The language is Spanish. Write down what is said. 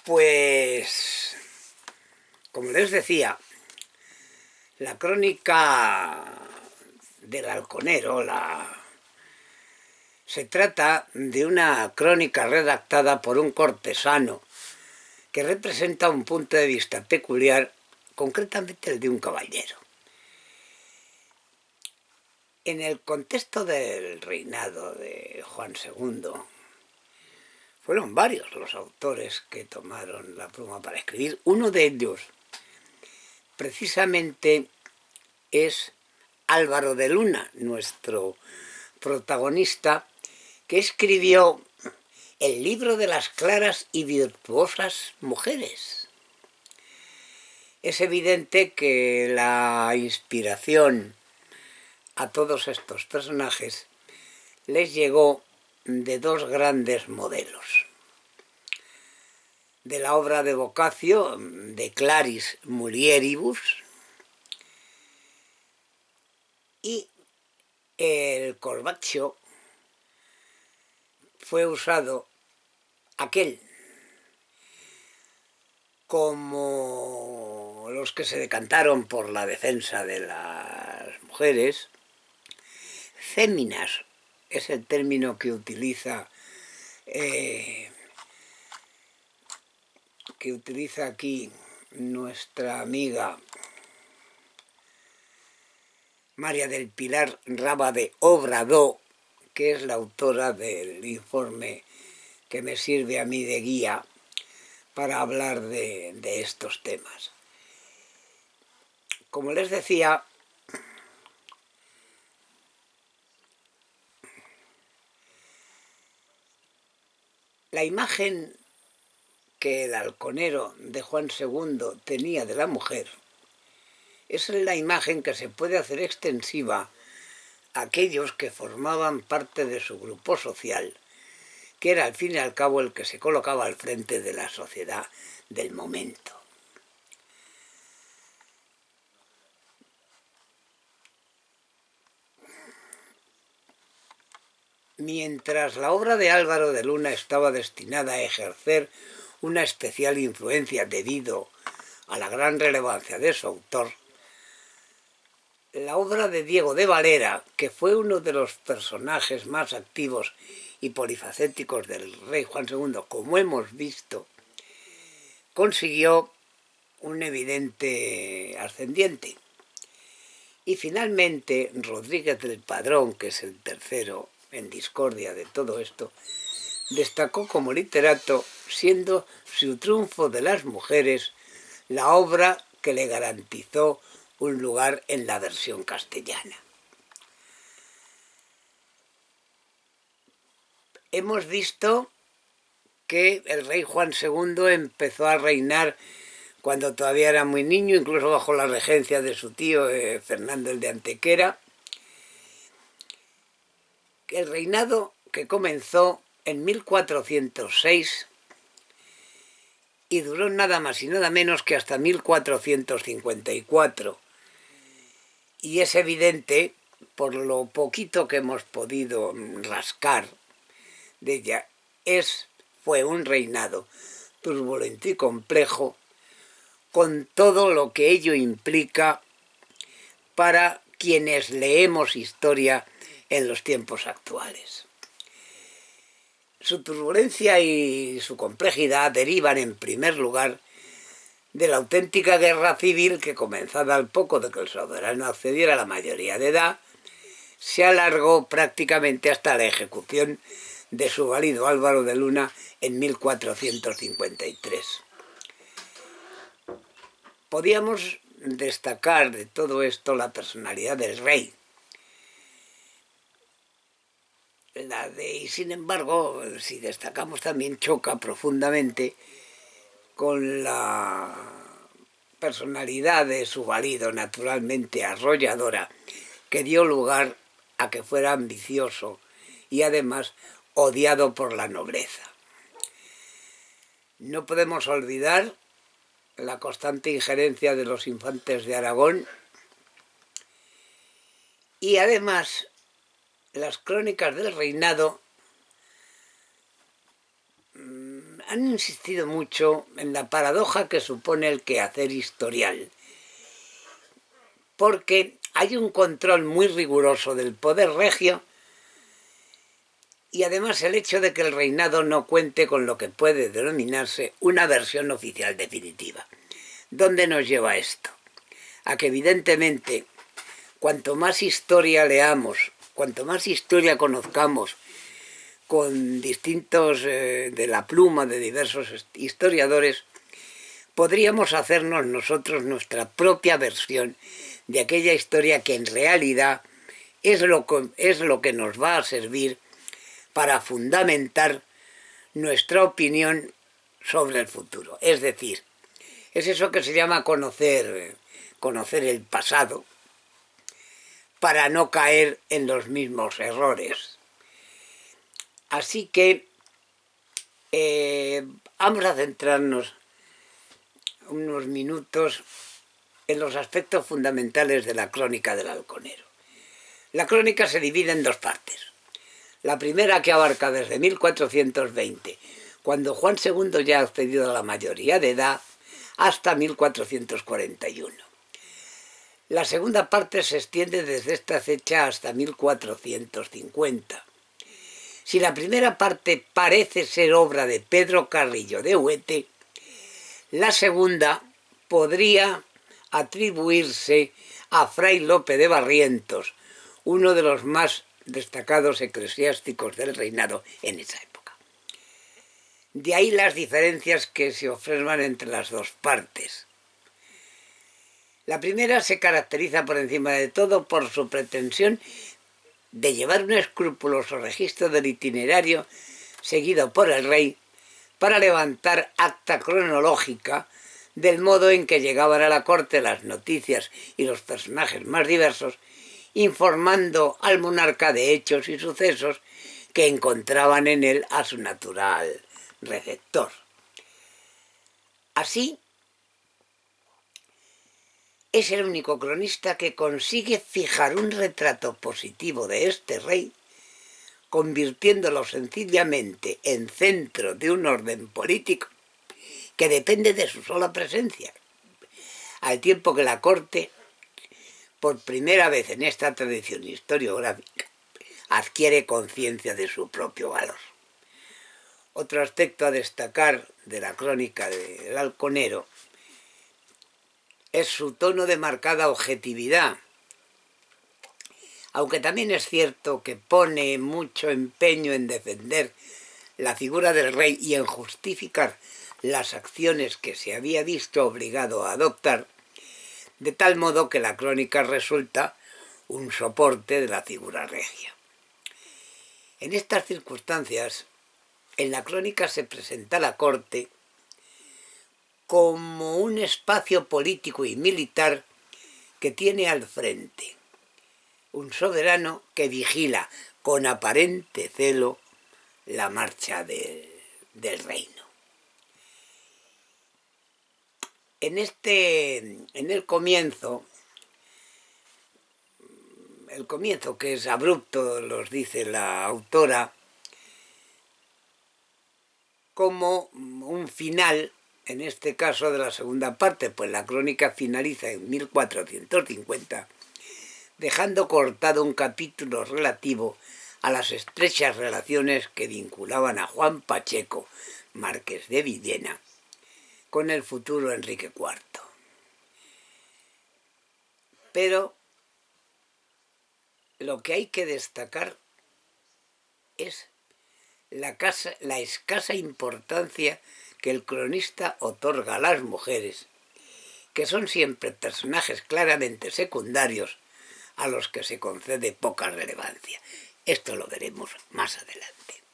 Pues, como les decía, la crónica del halconero se trata de una crónica redactada por un cortesano que representa un punto de vista peculiar, concretamente el de un caballero. En el contexto del reinado de Juan II, fueron varios los autores que tomaron la pluma para escribir. Uno de ellos, precisamente, es Álvaro de Luna, nuestro protagonista, que escribió el libro de las claras y virtuosas mujeres. Es evidente que la inspiración a todos estos personajes les llegó de dos grandes modelos. De la obra de Boccaccio, de Claris Mulieribus, y el Corbacho fue usado aquel como los que se decantaron por la defensa de las mujeres. Féminas es el término que utiliza aquí nuestra amiga María del Pilar Rábade Obradó, que es la autora del informe que me sirve a mí de guía para hablar de estos temas. Como les decía, la imagen que el halconero de Juan II tenía de la mujer es la imagen que se puede hacer extensiva a aquellos que formaban parte de su grupo social, que era al fin y al cabo el que se colocaba al frente de la sociedad del momento. Mientras la obra de Álvaro de Luna estaba destinada a ejercer una especial influencia debido a la gran relevancia de su autor, la obra de Diego de Valera, que fue uno de los personajes más activos y polifacéticos del rey Juan II, como hemos visto, consiguió un evidente ascendiente. Y finalmente Rodríguez del Padrón, que es el tercero en discordia de todo esto, destacó como literato, siendo su triunfo de las mujeres la obra que le garantizó un lugar en la versión castellana. Hemos visto que el rey Juan II empezó a reinar cuando todavía era muy niño, incluso bajo la regencia de su tío Fernando el de Antequera. El reinado que comenzó en 1406 y duró nada más y nada menos que hasta 1454. Y es evidente, por lo poquito que hemos podido rascar de ella, fue un reinado turbulento y complejo, con todo lo que ello implica para quienes leemos historia en los tiempos actuales. Su turbulencia y su complejidad derivan, en primer lugar, de la auténtica guerra civil que, comenzada al poco de que el soberano accediera a la mayoría de edad, se alargó prácticamente hasta la ejecución de su válido Álvaro de Luna en 1453. Podíamos destacar de todo esto la personalidad del rey. Y sin embargo, si destacamos, también choca profundamente con la personalidad de su válido, naturalmente arrolladora, que dio lugar a que fuera ambicioso y además odiado por la nobleza. No podemos olvidar la constante injerencia de los infantes de Aragón y además las crónicas del reinado han insistido mucho en la paradoja que supone el quehacer historial, porque hay un control muy riguroso del poder regio y además el hecho de que el reinado no cuente con lo que puede denominarse una versión oficial definitiva. ¿Dónde nos lleva esto? A que evidentemente cuanto más historia leamos, cuanto más historia conozcamos con distintos de la pluma de diversos historiadores, podríamos hacernos nosotros nuestra propia versión de aquella historia que en realidad es lo que nos va a servir para fundamentar nuestra opinión sobre el futuro. Es decir, es eso que se llama conocer el pasado para no caer en los mismos errores. Así que vamos a centrarnos unos minutos en los aspectos fundamentales de la crónica del Halconero. La crónica se divide en dos partes. La primera, que abarca desde 1420, cuando Juan II ya ha accedido a la mayoría de edad, hasta 1441. La segunda parte se extiende desde esta fecha hasta 1450. Si la primera parte parece ser obra de Pedro Carrillo de Huete, la segunda podría atribuirse a Fray Lope de Barrientos, uno de los más destacados eclesiásticos del reinado en esa época. De ahí las diferencias que se observan entre las dos partes. La primera se caracteriza por encima de todo por su pretensión de llevar un escrupuloso registro del itinerario seguido por el rey para levantar acta cronológica del modo en que llegaban a la corte las noticias y los personajes más diversos, informando al monarca de hechos y sucesos que encontraban en él a su natural receptor. Así, es el único cronista que consigue fijar un retrato positivo de este rey, convirtiéndolo sencillamente en centro de un orden político que depende de su sola presencia, al tiempo que la corte, por primera vez en esta tradición historiográfica, adquiere conciencia de su propio valor. Otro aspecto a destacar de la crónica del Halconero es su tono de marcada objetividad, aunque también es cierto que pone mucho empeño en defender la figura del rey y en justificar las acciones que se había visto obligado a adoptar, de tal modo que la crónica resulta un soporte de la figura regia. En estas circunstancias, en la crónica se presenta la corte como un espacio político y militar que tiene al frente un soberano que vigila con aparente celo la marcha del reino. En el comienzo que es abrupto, los dice la autora, como un final, en este caso de la segunda parte, pues la crónica finaliza en 1450, dejando cortado un capítulo relativo a las estrechas relaciones que vinculaban a Juan Pacheco, marqués de Villena, con el futuro Enrique IV. Pero lo que hay que destacar es la escasa importancia que el cronista otorga a las mujeres, que son siempre personajes claramente secundarios a los que se concede poca relevancia. Esto lo veremos más adelante.